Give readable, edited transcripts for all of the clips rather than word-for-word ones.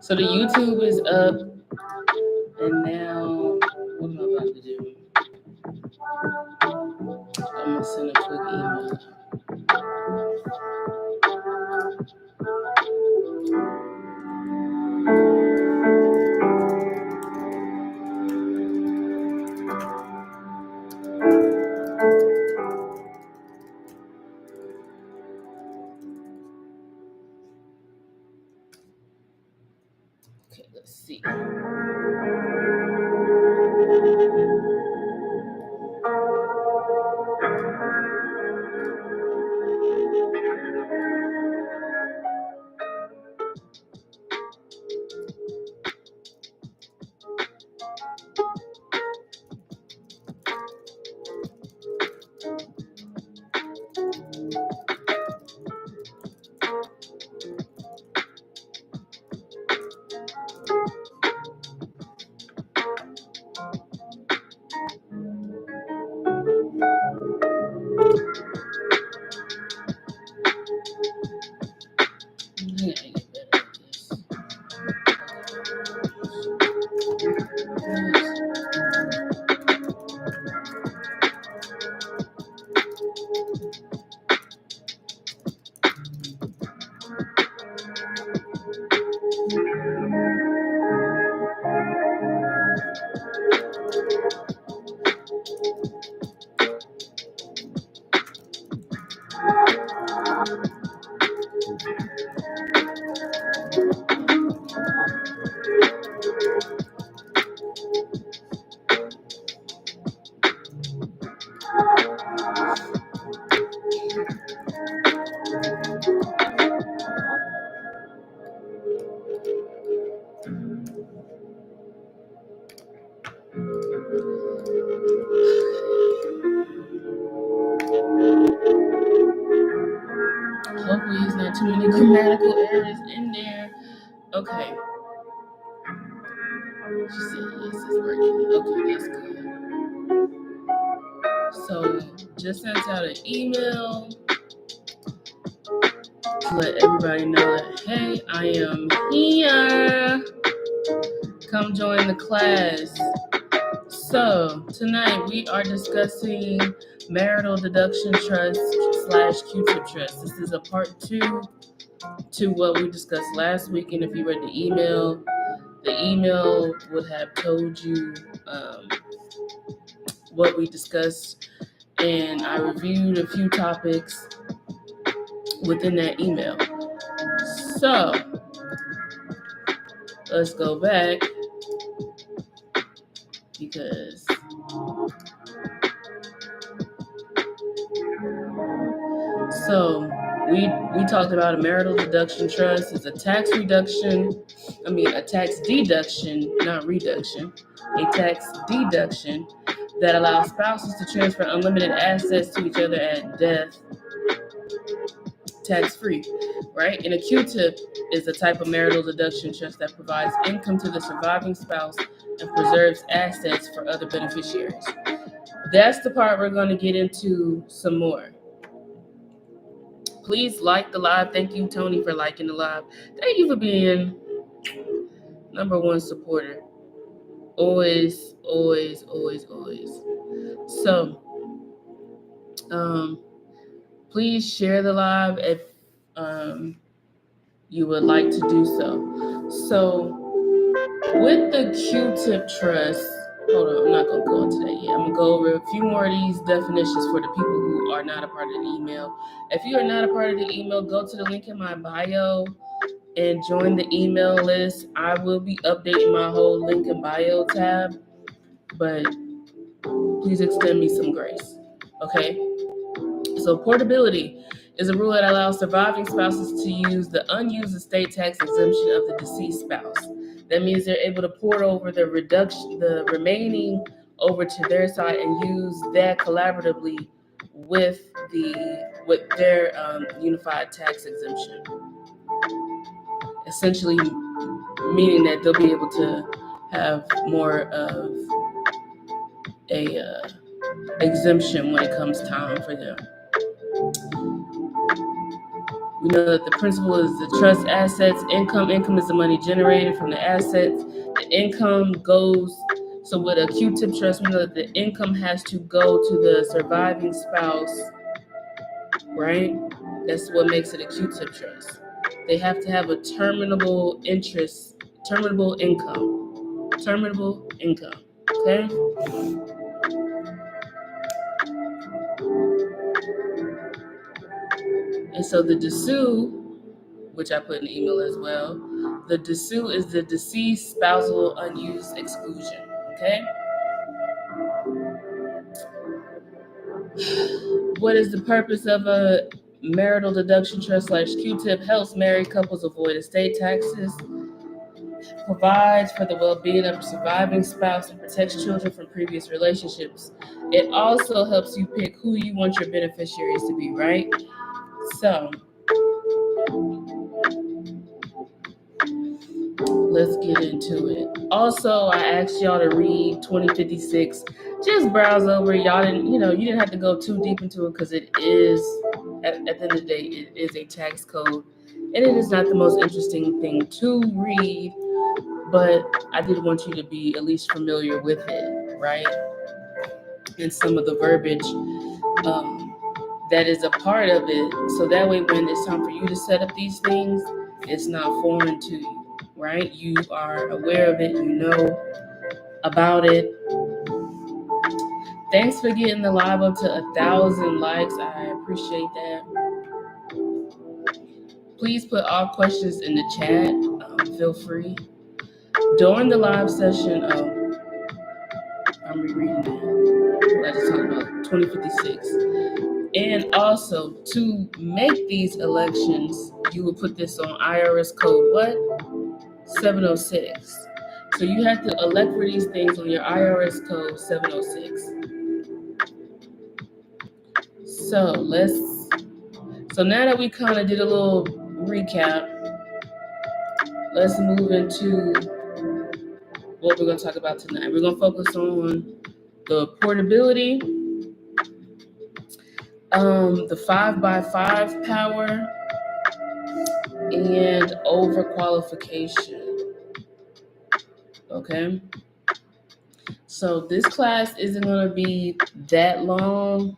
So the YouTube is up, and now what am I about to do? I'm gonna send a quick email. Okay, let's see. I gotta get better at this. Hopefully, there's not too many grammatical errors in there. Okay. She said yes, it's working. Okay, that's good. So, just sent out an email to let everybody know that, hey, I am here. Come join the class. So, tonight we are discussing marital deduction trust / QTIP trust. This is a part 2 to what we discussed last week. And if you read the email would have told you what we discussed. And I reviewed a few topics within that email. So, let's go back because we talked about a marital deduction trust. It's a tax deduction, not reduction, a tax deduction that allows spouses to transfer unlimited assets to each other at death tax-free, right? And a QTIP is a type of marital deduction trust that provides income to the surviving spouse and preserves assets for other beneficiaries. That's the part we're going to get into some more. Please like the live. Thank you, Tony, for liking the live. Thank you for being number one supporter. Always, always, always, always. So, please share the live if you would like to do so. So, with the QTIP trust, hold on, I'm not going to go into that yet. I'm going to go over a few more of these definitions for the people who are not a part of the email. If you are not a part of the email, go to the link in my bio and join the email list. I will be updating my whole link in bio tab, but please extend me some grace, okay? So portability is a rule that allows surviving spouses to use the unused estate tax exemption of the deceased spouse. That means they're able to port over the remaining over to their side and use that collaboratively with their unified tax exemption. Essentially meaning that they'll be able to have more of a exemption when it comes time for them. We know that the principal is the trust assets. Income is the money generated from the assets. The income goes, so with a Q-tip trust, we know that the income has to go to the surviving spouse, right? That's what makes it a Q-tip trust. They have to have a terminable income, okay? And so the dessous, which I put in the email as well, the dessous is the deceased spousal unused exclusion, okay? What is the purpose of a marital deduction trust / Q-tip? Helps married couples avoid estate taxes, provides for the well-being of a surviving spouse, and protects children from previous relationships. It also helps you pick who you want your beneficiaries to be, right? So let's get into it. Also, I asked y'all to read 2056. Just browse over. Y'all didn't, you didn't have to go too deep into it because it is, at the end of the day, it is a tax code. And it is not the most interesting thing to read, but I did want you to be at least familiar with it, right? And some of the verbiage that is a part of it. So that way, when it's time for you to set up these things, it's not foreign to you. Right? You are aware of it, you know about it. Thanks for getting the live up to 1,000 likes. I appreciate that. Please put all questions in the chat. Feel free. During the live session, I'm rereading that. I just talked about 2056. And also, to make these elections, you will put this on IRS code what? 706. So you have to elect for these things on your IRS code 706. So now that we kind of did a little recap, let's move into what we're going to talk about tonight. We're going to focus on the portability, the 5x5 power, and overqualification. Okay? So this class isn't going to be that long.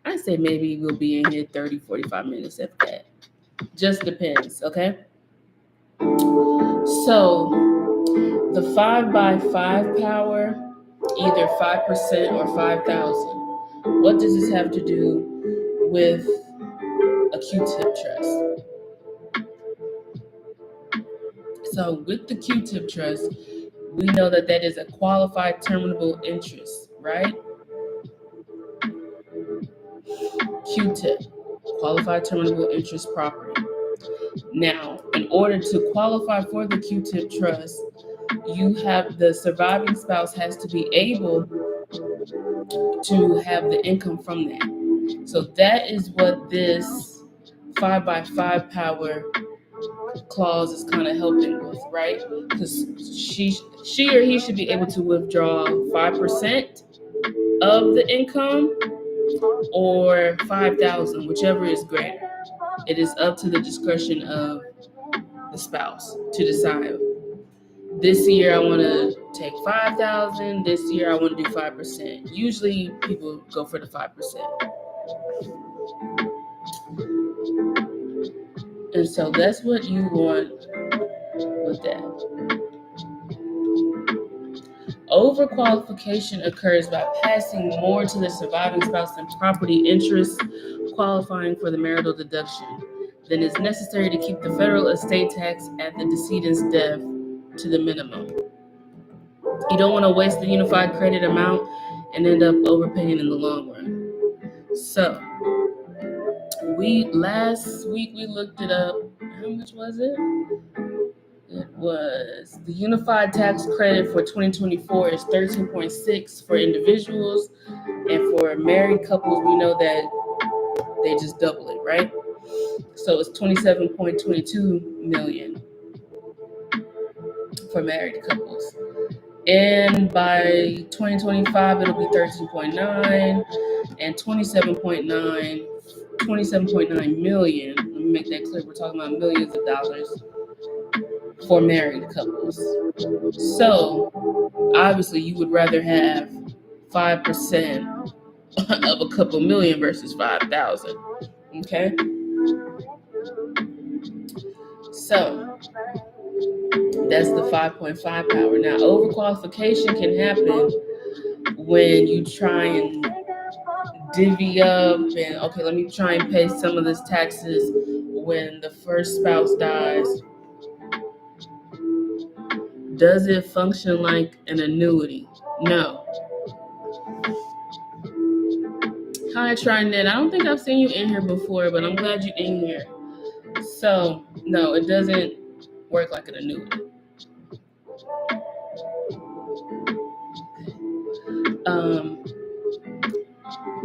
I say maybe we'll be in here 30, 45 minutes if that. Just depends, okay? So the 5x5 power, either 5% or 5,000. What does this have to do with a Q-tip trust? So with the Q-tip trust, we know that is a qualified terminable interest, right? Q-tip, qualified terminable interest property. Now, in order to qualify for the Q-tip trust, you have the surviving spouse has to be able to have the income from that. So that is what this 5x5 power clause is kind of helping with, right? Because she or he should be able to withdraw 5% of the income or 5,000, whichever is greater. It is up to the discretion of the spouse to decide. This year I want to take 5,000. This year I want to do 5%. Usually people go for the 5%. And so that's what you want with that. Overqualification occurs by passing more to the surviving spouse than property interest qualifying for the marital deduction than is necessary to keep the federal estate tax at the decedent's death to the minimum. You don't want to waste the unified credit amount and end up overpaying in the long run. So, last week we looked it up. How much was it? It was the unified tax credit for 2024 is 13.6 for individuals, and for married couples, we know that they just double it, right? So it's 27.22 million for married couples. And by 2025, it'll be 13.9 and 27.9 million. Let me me make that clear. We're talking about millions of dollars for married couples. So obviously you would rather have 5% of a couple million versus 5,000. Okay? So that's the 5.5 power. Now, overqualification can happen when you try and divvy up and, okay, let me try and pay some of this taxes when the first spouse dies. Does it function like an annuity? No. Hi, Trinet. I don't think I've seen you in here before, but I'm glad you're in here. So, no, it doesn't work like an annuity.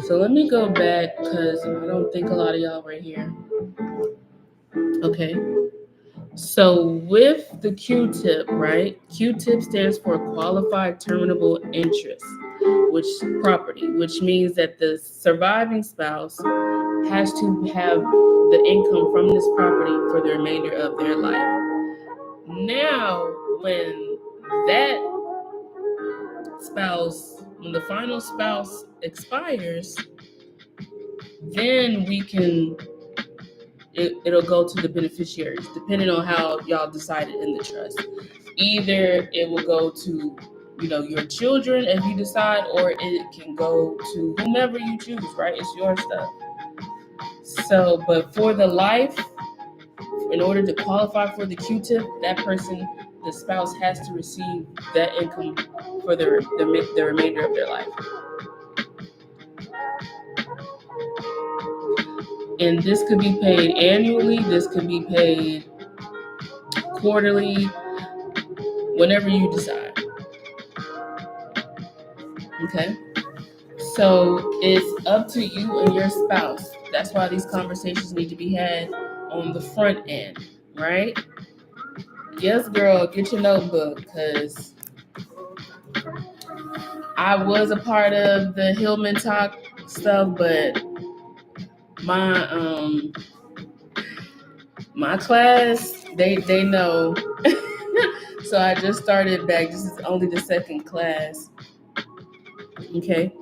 So let me go back because I don't think a lot of y'all right here. Okay. So with the QTIP, right? QTIP stands for Qualified Terminable Interest, which means that the surviving spouse has to have the income from this property for the remainder of their life. Now, when the final spouse expires, then it'll go to the beneficiaries, depending on how y'all decided in the trust. Either it will go to, your children if you decide, or it can go to whomever you choose, right? It's your stuff. So, but for the life, in order to qualify for the QTIP, the spouse has to receive that income for the remainder of their life. And this could be paid annually, this could be paid quarterly, whenever you decide. Okay? So it's up to you and your spouse. That's why these conversations need to be had on the front end, right? Yes, girl, get your notebook, because I was a part of the Hillman Talk stuff, but my class, they know. So I just started back. This is only the second class. Okay.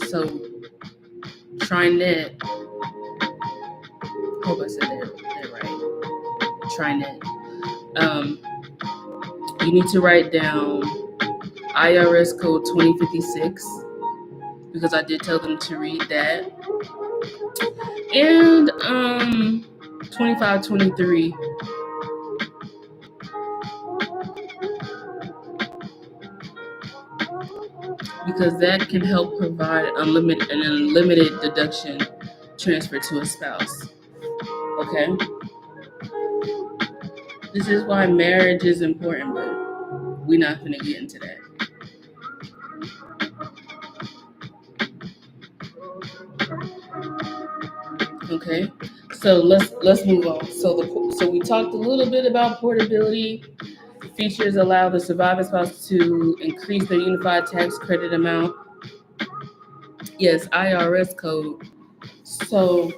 So, TriNet. Hope I said that right. TriNet. You need to write down IRS code 2056, because I did tell them to read that. And 2523. Because that can help provide an unlimited deduction transfer to a spouse. Okay? This is why marriage is important, but we're not going to get into that. Okay? So let's move on. So we talked a little bit about portability. Features allow the surviving spouse to increase their unified tax credit amount. Yes, IRS code. So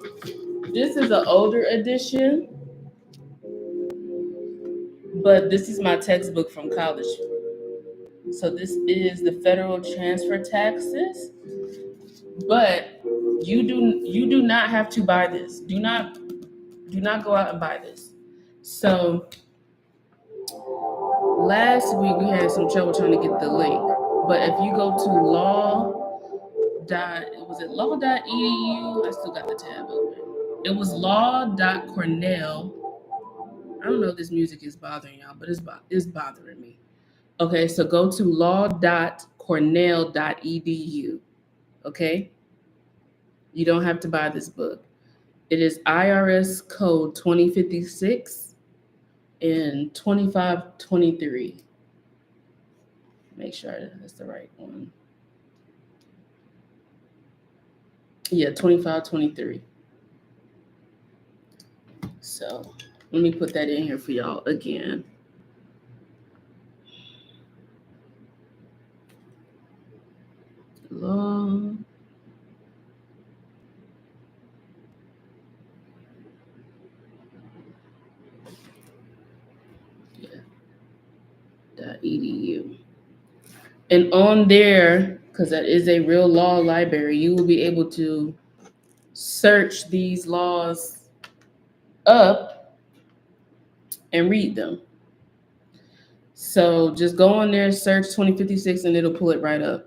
this is an older edition, but this is my textbook from college. So this is the federal transfer taxes, but you do not have to buy this. Do not go out and buy this. So last week we had some trouble trying to get the link, but if you go to law.edu? I still got the tab open. It was law.cornell. I don't know if this music is bothering y'all, but it's bothering me. Okay, so go to law.cornell.edu. Okay, you don't have to buy this book. It is IRS Code 2056 and 2523. Make sure that's the right one. Yeah, 2523. So let me put that in here for y'all again. Law. Yeah, .edu. And on there, because that is a real law library, you will be able to search these laws up and read them. So just go on there, search 2056, and it'll pull it right up.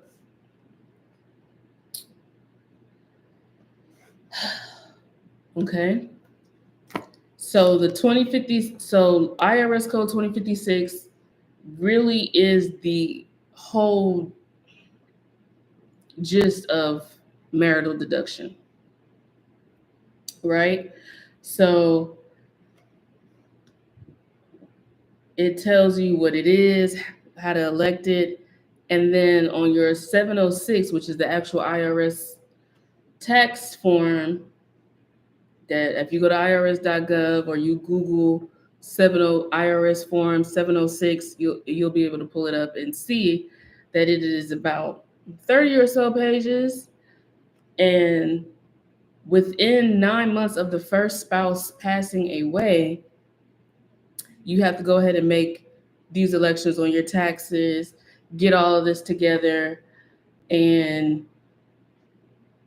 Okay. So the 2050, so IRS code 2056 really is the whole gist of marital deduction, right? So it tells you what it is, how to elect it, and then on your 706, which is the actual IRS tax form, that if you go to irs.gov or you Google 70 IRS form 706, you'll be able to pull it up and see that it is about 30 or so pages, and within 9 months of the first spouse passing away, you have to go ahead and make these elections on your taxes, get all of this together, and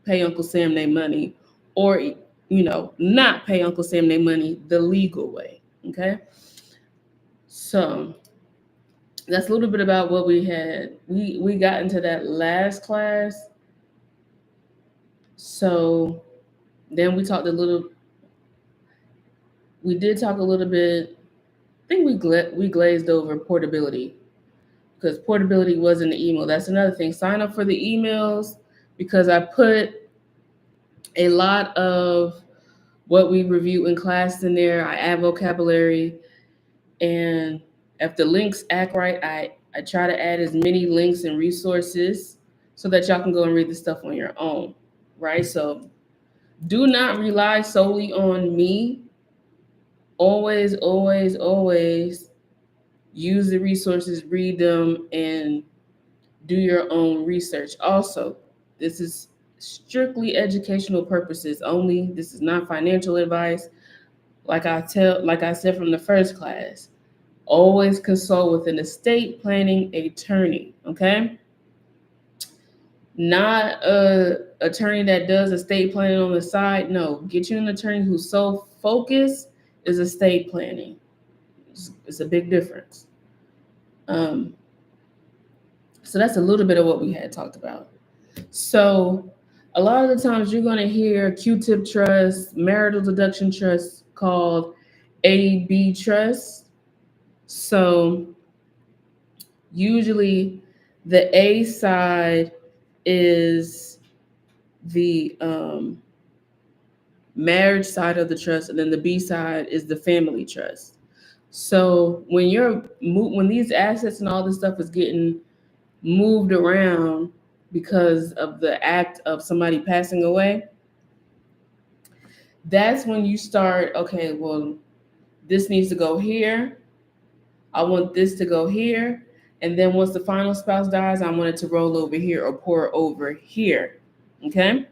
pay Uncle Sam their money, or not pay Uncle Sam their money the legal way. Okay, so that's a little bit about what we had. We got into that last class. So then we did talk a little bit. I think we glazed over portability, because portability was in the email. That's another thing. Sign up for the emails, because I put a lot of what we review in class in there. I add vocabulary, and if the links act right, I try to add as many links and resources so that y'all can go and read the stuff on your own, right? So do not rely solely on me. Always, always, always use the resources, read them, and do your own research. Also, this is strictly educational purposes only. This is not financial advice. Like I said from the first class, always consult with an estate planning attorney, okay? Not a attorney that does estate planning on the side. No, get you an attorney whose sole focus is estate planning. It's a big difference. Um, so that's a little bit of what we had talked about. So a lot of the times you're going to hear QTIP trust, marital deduction trust called AB trust. So usually the A side is the marriage side of the trust, and then the B side is the family trust. So when these assets and all this stuff is getting moved around because of the act of somebody passing away, that's when you start, okay, well, this needs to go here. I want this to go here. And then once the final spouse dies, I want it to roll over here or pour over here. Okay?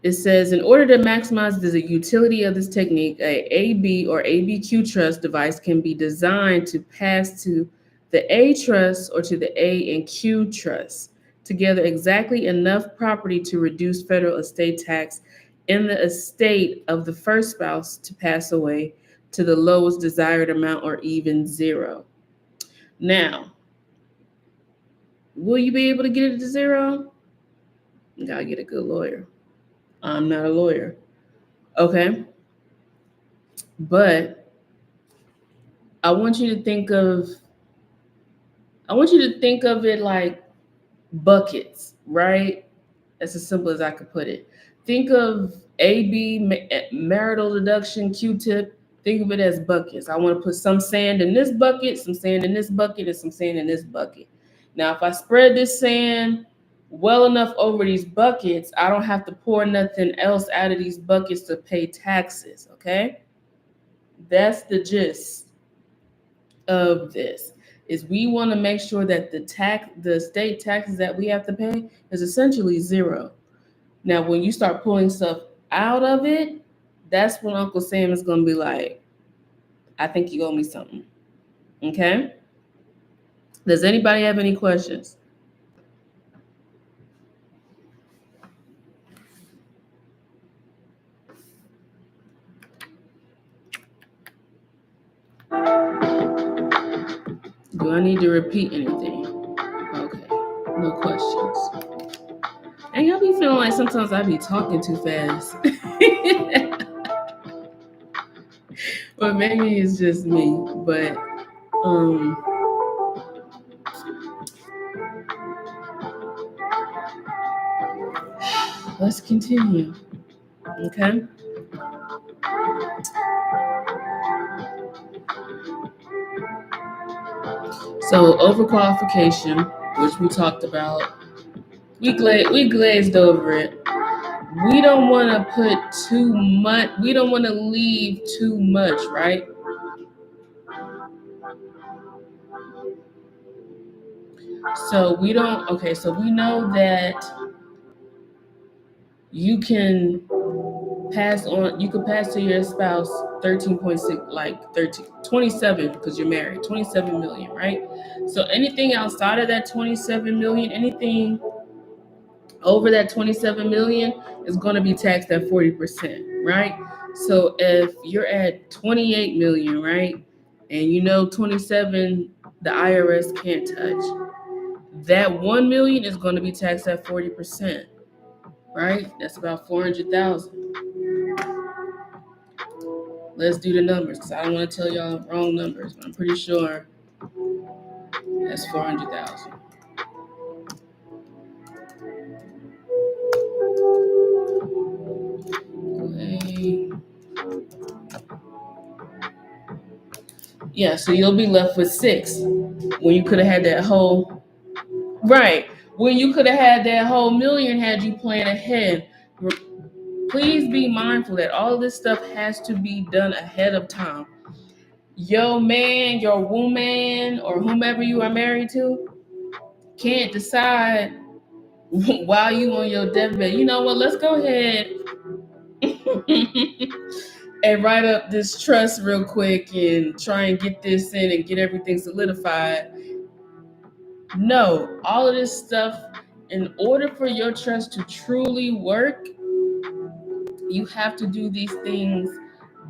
It says, in order to maximize the utility of this technique, a AB or ABQ trust device can be designed to pass to the A trust or to the A and Q trust together exactly enough property to reduce federal estate tax in the estate of the first spouse to pass away to the lowest desired amount or even zero. Now, will you be able to get it to zero? You gotta get a good lawyer. I'm not a lawyer. Okay. But I want you to think of it like buckets, right? That's as simple as I could put it. Think of marital deduction, Q-tip. Think of it as buckets. I want to put some sand in this bucket, some sand in this bucket, and some sand in this bucket. Now, if I spread this sand well enough over these buckets, I don't have to pour nothing else out of these buckets to pay taxes, okay? That's the gist of this. Is we want to make sure that the state taxes that we have to pay is essentially zero. Now, when you start pulling stuff out of it, that's when Uncle Sam is going to be like, I think you owe me something. Okay? Does anybody have any questions? Do I need to repeat anything? Okay. No questions. And y'all be feeling like sometimes I be talking too fast. But maybe it's just me. But let's continue. Okay. So overqualification, which we talked about, we glazed over it. We don't want to put too much. We don't want to leave too much, right? So we don't. Okay, so we know that you can pass on. You could pass to your spouse 13.6, like 27, because you're married. 27 million, right? So anything outside of that 27 million, anything over that 27 million is going to be taxed at 40%, right? So if you're at 28 million, right, and you know 27 the IRS can't touch, that 1 million is going to be taxed at 40%, right? That's about 400,000. Let's do the numbers, because I don't want to tell y'all wrong numbers, but I'm pretty sure that's 400,000. Okay. Yeah, so you'll be left with 6 when you could have had that whole, right, when you could have had that whole million had you planned ahead. Please be mindful that all of this stuff has to be done ahead of time. Your man, your woman, or whomever you are married to can't decide while you on your deathbed, you know what, let's go ahead and write up this trust real quick and try and get this in and get everything solidified. No, all of this stuff, in order for your trust to truly work, you have to do these things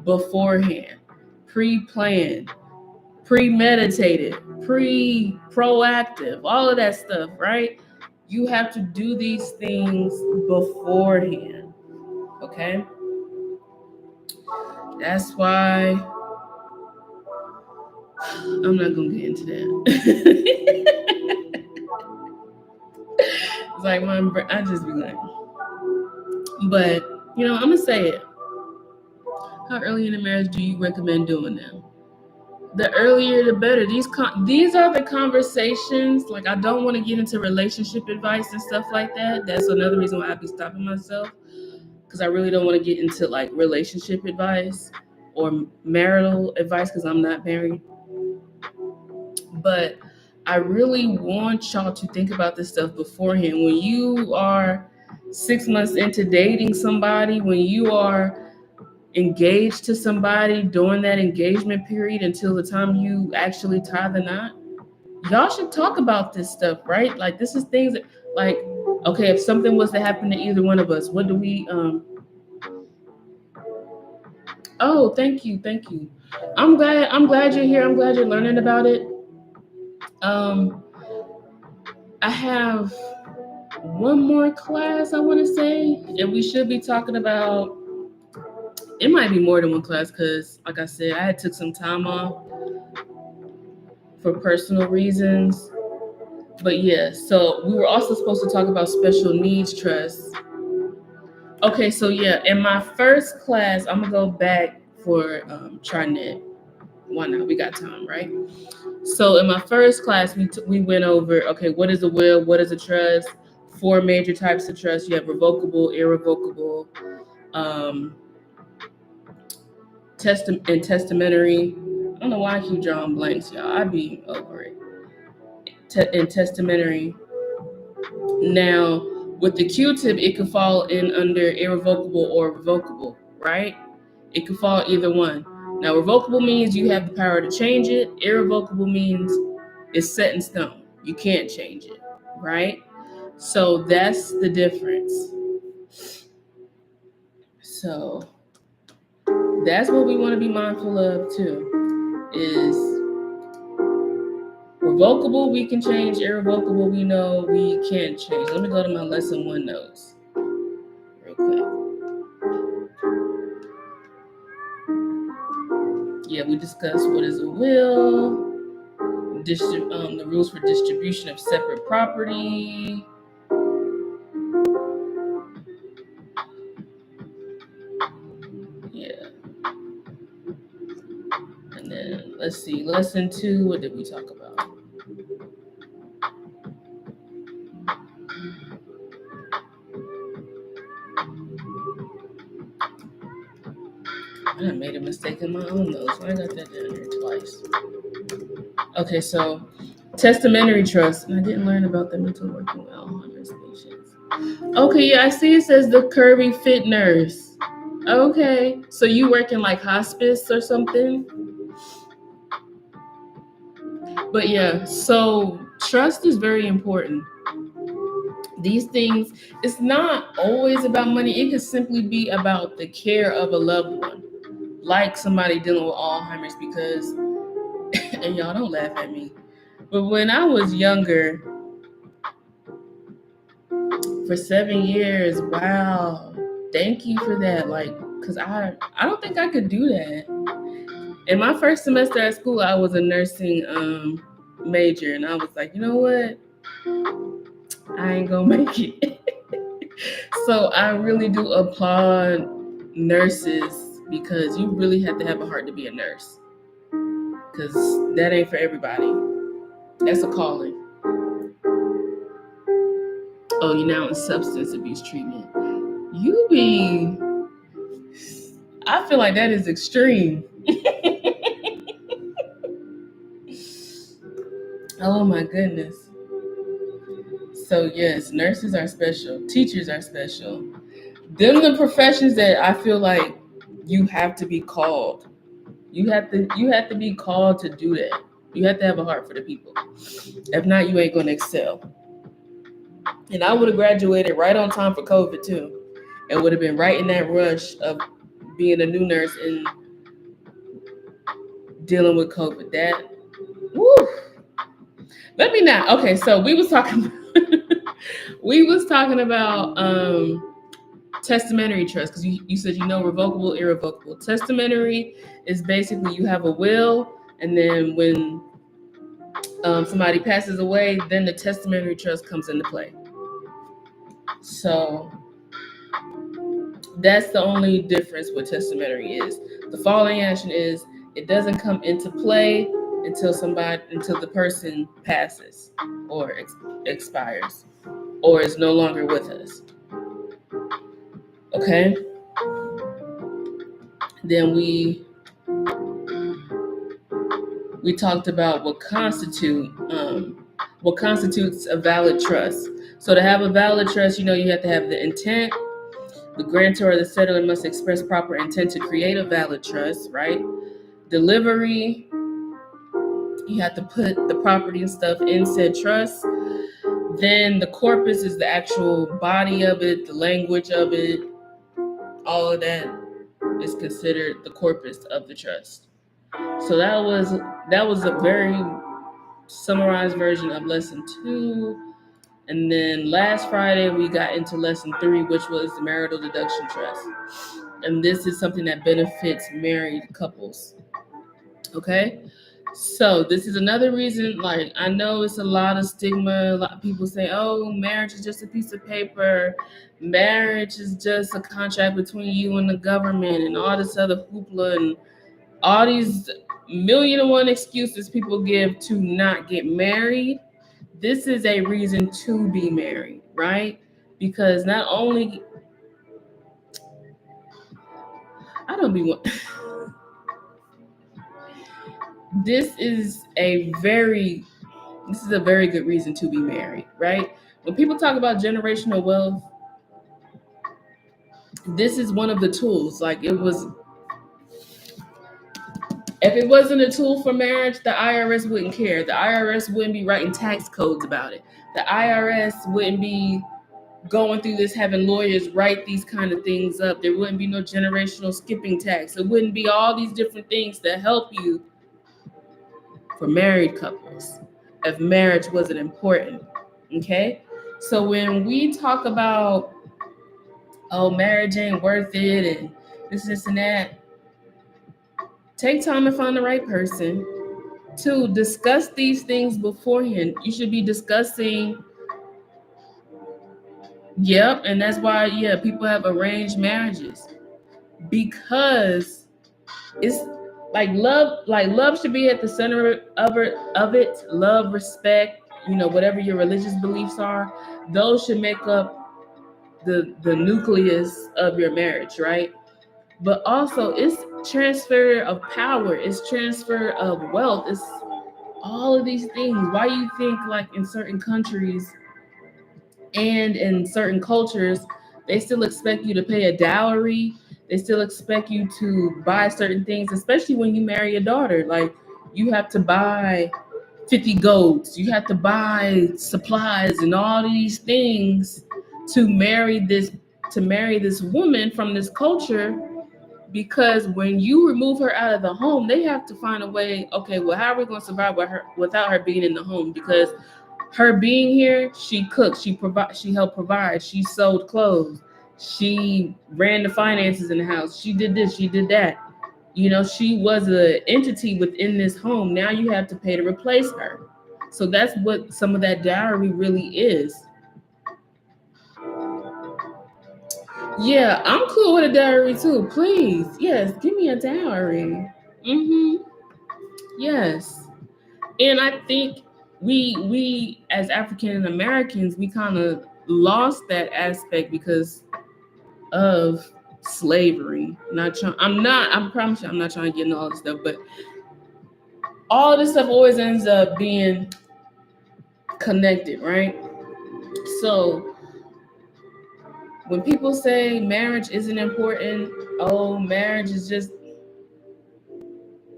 beforehand, pre-planned, premeditated, proactive, all of that stuff, right? You have to do these things beforehand, okay? That's why I'm not gonna get into that. It's like I just be like, but you know, I'm gonna say it. How early in the marriage do you recommend doing them? The earlier the better. These are the conversations. Like, I don't want to get into relationship advice and stuff like that. That's another reason why I be stopping myself, because I really don't want to get into like relationship advice or marital advice, because I'm not married. But I really want y'all to think about this stuff beforehand. When you are 6 months into dating somebody, when you are engaged to somebody during that engagement period until the time you actually tie the knot, y'all should talk about this stuff, right? Like, this is things that, like, okay, if something was to happen to either one of us, what do we oh, thank you. I'm glad you're here. I'm glad you're learning about it. I have one more class, I want to say, and we should be talking about it might be more than one class because, like I said, I had took some time off for personal reasons. But yeah, so we were also supposed to talk about special needs trusts. Okay, so yeah, in my first class, I'm gonna go back for Trinet. Why not? We got time, right? So in my first class, we went over, okay, what is a will? What is a trust? Four major types of trust. You have revocable, irrevocable, um, and testamentary. I don't know why I keep drawing blanks, y'all. I'd be over it. And testamentary. Now, with the Q-tip, it could fall in under irrevocable or revocable, right? It could fall either one. Now, revocable means you have the power to change it. Irrevocable means it's set in stone. You can't change it, right? So that's the difference. So that's what we want to be mindful of too. Is revocable we can change, irrevocable we know we can't change. Let me go to my lesson 1 notes real quick. Yeah, we discussed what is a will, the rules for distribution of separate property. Yeah. And then let's see, lesson 2, what did we talk about? I made a mistake in my own notes. I got that down here twice. Okay, so testamentary trust. And I didn't learn about them until working with Alzheimer's patients. Okay, yeah, I see it says the curvy fit nurse. Okay, so you work in like hospice or something? But yeah, so trust is very important. These things, it's not always about money. It could simply be about the care of a loved one, like somebody dealing with Alzheimer's. Because, and y'all don't laugh at me, but when I was younger, for 7 years, wow, thank you for that. Like, cause I don't think I could do that. In my first semester at school, I was a nursing major, and I was like, you know what, I ain't gonna make it. So I really do applaud nurses because you really have to have a heart to be a nurse, because that ain't for everybody. That's a calling. Oh, you're now in substance abuse treatment. You be, I feel like that is extreme. Oh my goodness. So yes, nurses are special. Teachers are special. Them the professions that I feel like you have to be called. You have to be called to do that. You have to have a heart for the people. If not, you ain't gonna excel. And I would have graduated right on time for COVID too. And would have been right in that rush of being a new nurse and dealing with COVID. That, woo. Let me not. Okay, so we was talking about testamentary trust, because you said revocable, irrevocable. Testamentary is basically you have a will, and then when somebody passes away, then the testamentary trust comes into play. So that's the only difference what testamentary is. The falling action is it doesn't come into play until the person passes or expires or is no longer with us. Okay? Then we talked about what constitutes a valid trust. So to have a valid trust, you have to have the intent. The grantor or the settler must express proper intent to create a valid trust, right? Delivery, you have to put the property and stuff in said trust. Then the corpus is the actual body of it, the language of it, all of that is considered the corpus of the trust. So that was a very summarized version of lesson 2. And then last Friday we got into lesson 3, which was the marital deduction trust. And this is something that benefits married couples. Okay? So this is another reason, like, I know it's a lot of stigma. A lot of people say, oh, marriage is just a piece of paper. Marriage is just a contract between you and the government and all this other hoopla and all these million and one excuses people give to not get married. This is a reason to be married, right? Because not only I don't be one. this is a very good reason to be married, right? When people talk about generational wealth, this is one of the tools. Like, it was, if it wasn't a tool for marriage, the IRS wouldn't care. The IRS wouldn't be writing tax codes about it. The IRS wouldn't be going through this, having lawyers write these kind of things up. There wouldn't be no generational skipping tax. It wouldn't be all these different things that help you for married couples if marriage wasn't important. Okay? So when we talk about, oh, marriage ain't worth it and this and that, take time to find the right person. To discuss these things beforehand. You should be discussing, yep, and that's why, yeah, people have arranged marriages. Because it's like love should be at the center of it. Love, respect, whatever your religious beliefs are, those should make up the nucleus of your marriage, right? But also, it's transfer of power, it's transfer of wealth, it's all of these things. Why you think, like, in certain countries and in certain cultures, they still expect you to pay a dowry. They still expect you to buy certain things, especially when you marry a daughter. Like, you have to buy 50 goats, you have to buy supplies and all these things to marry this woman from this culture. Because when you remove her out of the home, they have to find a way, okay, well, how are we going to survive without her being in the home? Because her being here, she cooked, she helped provide, she sewed clothes, she ran the finances in the house, she did this, she did that. She was an entity within this home. Now you have to pay to replace her. So that's what some of that dowry really is. Yeah, I'm cool with a dowry too. Please, yes, give me a dowry. Yes. And I think we as African Americans, we kind of lost that aspect because of slavery. I promise you, I'm not trying to get into all this stuff, but all this stuff always ends up being connected, right? So when people say marriage isn't important, oh, marriage is just,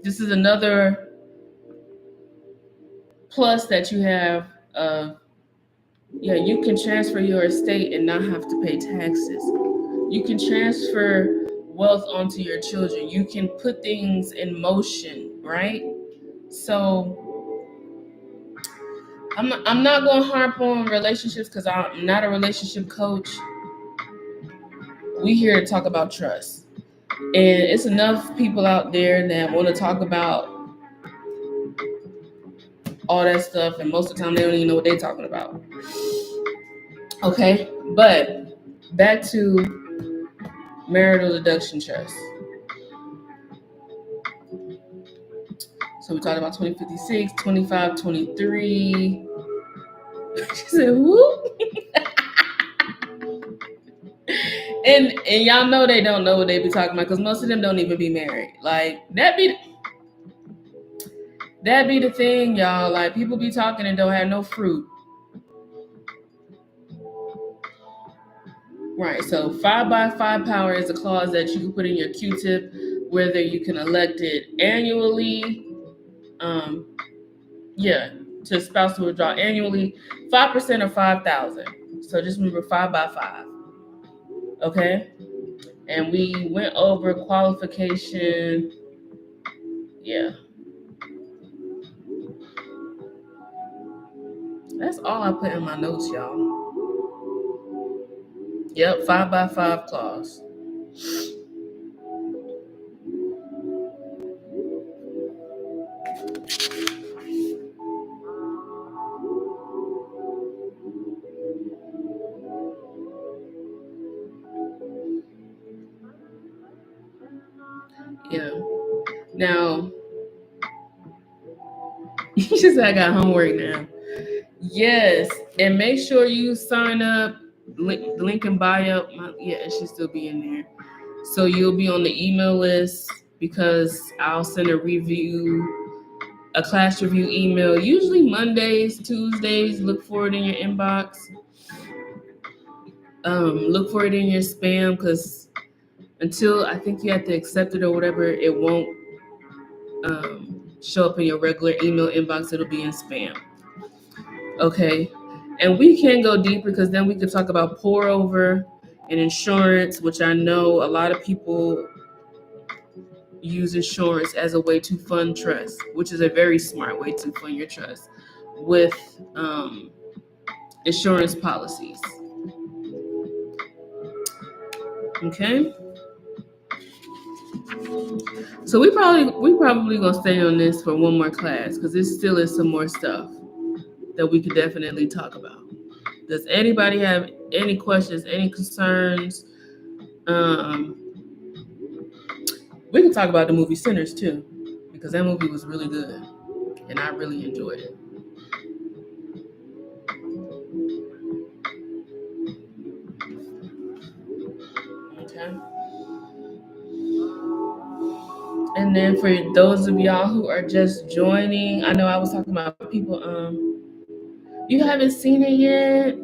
this is another plus that you have. Yeah, you can transfer your estate and not have to pay taxes. You can transfer wealth onto your children. You can put things in motion, right? So I'm not going to harp on relationships because I'm not a relationship coach. We here to talk about trust. And it's enough people out there that want to talk about all that stuff, and most of the time they don't even know what they're talking about. Okay, but back to marital deduction trust. So we talked about 2056, 25, 23. She said, whoop. and y'all know they don't know what they be talking about because most of them don't even be married. Like, that be the thing, y'all. Like, people be talking and don't have no fruit. Right, so 5x5 power is a clause that you can put in your QTIP, whether you can elect it annually, to spouse to withdraw annually, 5% or 5,000. So just remember 5x5. Okay, and we went over qualification. Yeah, that's all I put in my notes, y'all. Yep, 5x5 clause. Now, you just said I got homework now. Yes, and make sure you sign up. Link in bio. Yeah, it should still be in there. So you'll be on the email list because I'll send a class review email, usually Mondays, Tuesdays. Look for it in your inbox. Look for it in your spam because until I think you have to accept it or whatever, it won't show up in your regular email inbox. It'll be in spam. Okay. And we can go deeper because then we could talk about pour over and insurance, which I know a lot of people use insurance as a way to fund trust, which is a very smart way to fund your trust with insurance policies. Okay. So we probably gonna stay on this for one more class because there still is some more stuff that we could definitely talk about. Does anybody have any questions, any concerns? Um, we can talk about the movie Sinners too, because that movie was really good and I really enjoyed it. Okay. And then for those of y'all who are just joining, I know I was talking about people. You haven't seen it yet.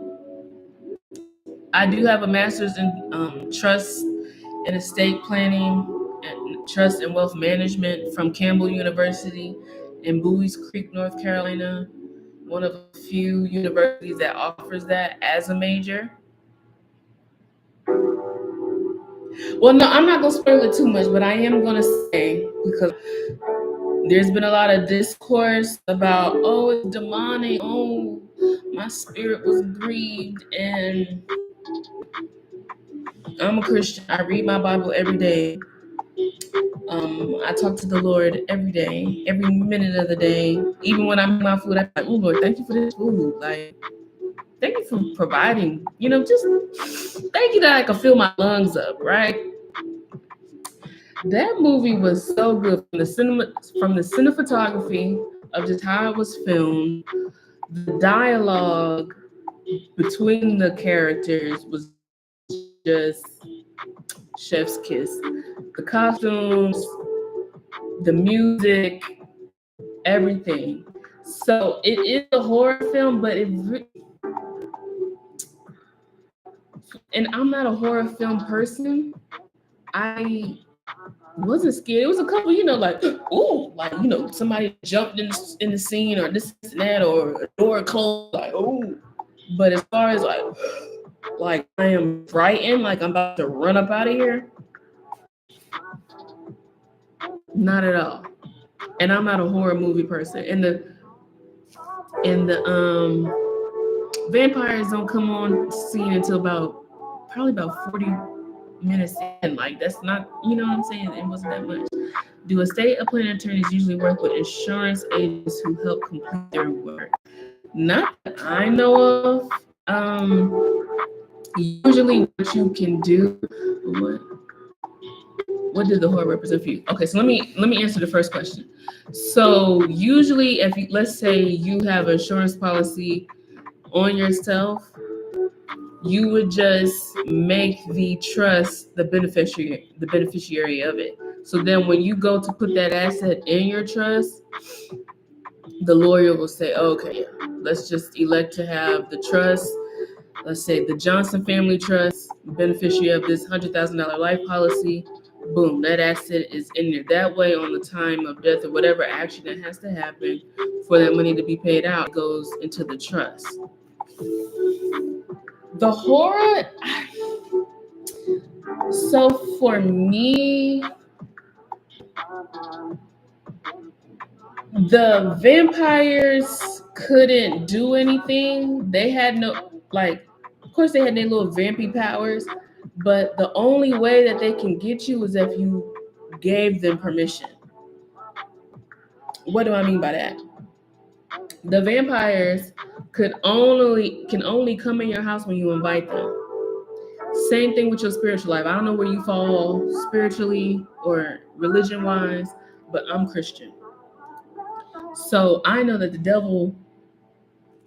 I do have a master's in trust and estate planning and trust and wealth management from Campbell University in Bowie's Creek, North Carolina. One of a few universities that offers that as a major. Well, no, I'm not gonna spoil it too much, but I am gonna say because there's been a lot of discourse about, oh, it's demonic, oh, my spirit was grieved, and I'm a Christian. I read my Bible every day. I talk to the Lord every day, every minute of the day. Even when I'm my food, I'm like, oh Lord, thank you for this food. Like, thank you for providing. Just thank you that I can fill my lungs up, right? That movie was so good from the cinematography of just how it was filmed. The dialogue between the characters was just chef's kiss. The costumes, the music, everything. So it is a horror film, but and I'm not a horror film person. I wasn't scared. It was a couple, like, ooh, like, somebody jumped in the scene or this and that or a door closed, like, ooh. But as far as like I am frightened, like I'm about to run up out of here, not at all. And I'm not a horror movie person. And the vampires don't come on scene until probably about 40 minutes in. Like that's not, you know what I'm saying? It wasn't that much. Do estate planning attorneys usually work with insurance agents who help complete their work? Not that I know of. Usually what you can do, what did the horror represent for you? Okay, so let me answer the first question. So usually if let's say you have an insurance policy on yourself, you would just make the trust the beneficiary of it. So then when you go to put that asset in your trust, the lawyer will say, okay, let's just elect to have the trust. Let's say the Johnson Family Trust, beneficiary of this $100,000 life policy. Boom, that asset is in there. That way, on the time of death or whatever action that has to happen for that money to be paid out, it goes into the trust. The horror. So for me, the vampires couldn't do anything. They had no, like, of course they had their little vampy powers, but the only way that they can get you is if you gave them permission. What do I mean by that? The vampires can only come in your house when you invite them. Same thing with your spiritual life. I don't know where you fall spiritually or religion wise, but I'm Christian. So I know that the devil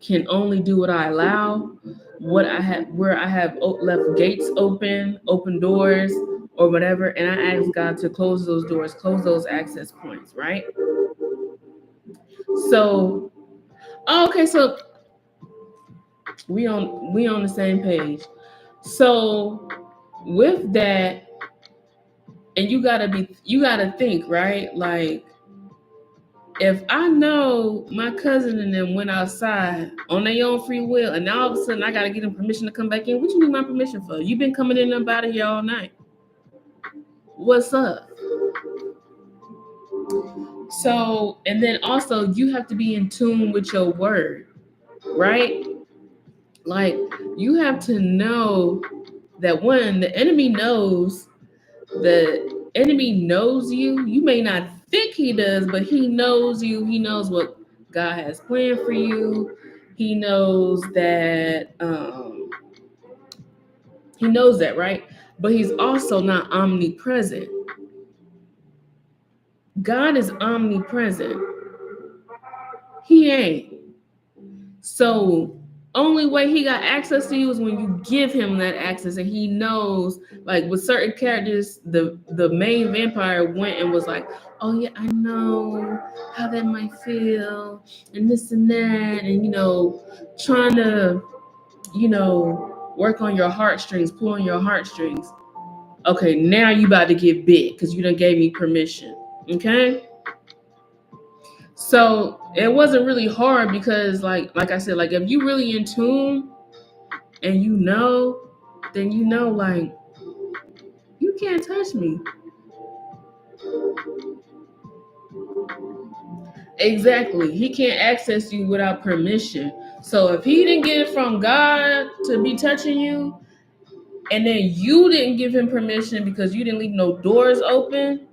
can only do what I allow, what I have, where I have left gates open, open doors, or whatever, and I ask God to close those doors, close those access points, right? So, okay, so we on the same page. So with that, and you gotta think, right? Like, if I know my cousin and them went outside on their own free will, and now all of a sudden I gotta get them permission to come back in, what you need my permission for? You've been coming in and out of here all night. What's up? So, and then also you have to be in tune with your word, right? Like, you have to know that one, the enemy knows, the enemy knows you. You may not think he does, but he knows you. He knows what God has planned for you. He knows that, right? But he's also not omnipresent. God is omnipresent. He ain't. So only way he got access to you is when you give him that access, and he knows, like with certain characters, the main vampire went and was like, oh yeah, I know how that might feel, and this and that, and trying to work on your heartstrings, pull on your heartstrings. Okay, now you about to get big because you done gave me permission. Okay. So it wasn't really hard because like I said, like if you really in tune and then like you can't touch me. Exactly. He can't access you without permission. So if he didn't get it from God to be touching you, and then you didn't give him permission because you didn't leave no doors open,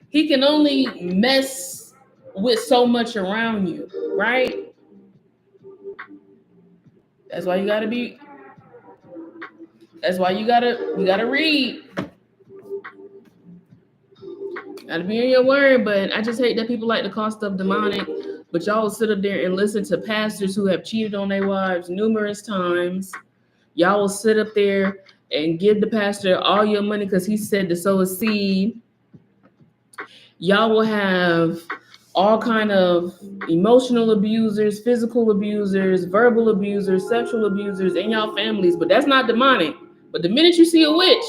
he can only mess with so much around you, right? That's why you gotta be. That's why you gotta read. Gotta be in your word. But I just hate that people like to call stuff demonic. But y'all will sit up there and listen to pastors who have cheated on their wives numerous times. Y'all will sit up there and give the pastor all your money because he said to sow a seed. Y'all will have all kind of emotional abusers, physical abusers, verbal abusers, sexual abusers in y'all families, but that's not demonic. But the minute you see a witch,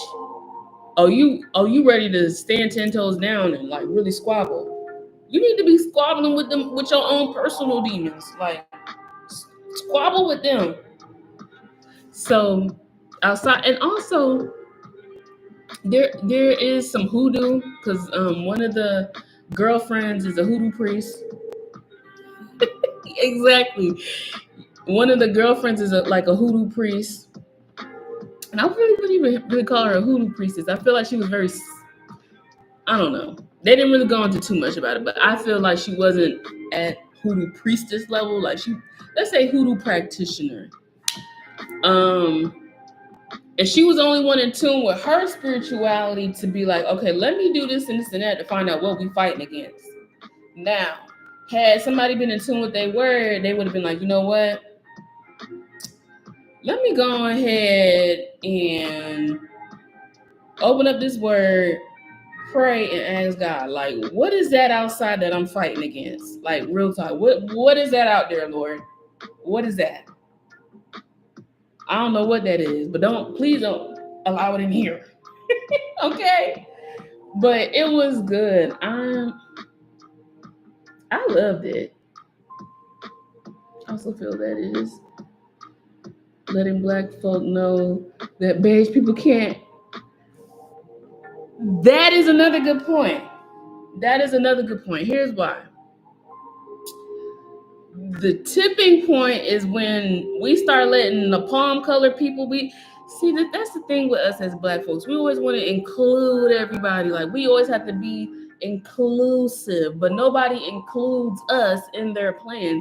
you ready to stand 10 toes down and like really squabble. You need to be squabbling with them with your own personal demons. Like, squabble with them. So outside, and also there is some hoodoo because one of the girlfriends is a hoodoo priest. Exactly. One of the girlfriends is like a hoodoo priest, and I really wouldn't even really call her a hoodoo priestess. I feel like she was very, I don't know. They didn't really go into too much about it, but I feel like she wasn't at hoodoo priestess level. Like, let's say hoodoo practitioner. And she was the only one in tune with her spirituality to be like, okay, let me do this and this and that to find out what we fighting against. Now, had somebody been in tune with their word, they would have been like, you know what? Let me go ahead and open up this word, pray, and ask God, like, what is that outside that I'm fighting against? Like, real talk. What is that out there, Lord? What is that? I don't know what that is, but please don't allow it in here. Okay? But it was good. I loved it. I also feel that it is letting black folk know that beige people can't. That is another good point. Here's why. The tipping point is when we start letting the palm color people be. See, that's the thing with us as black folks. We always want to include everybody. Like, we always have to be inclusive, but nobody includes us in their plans.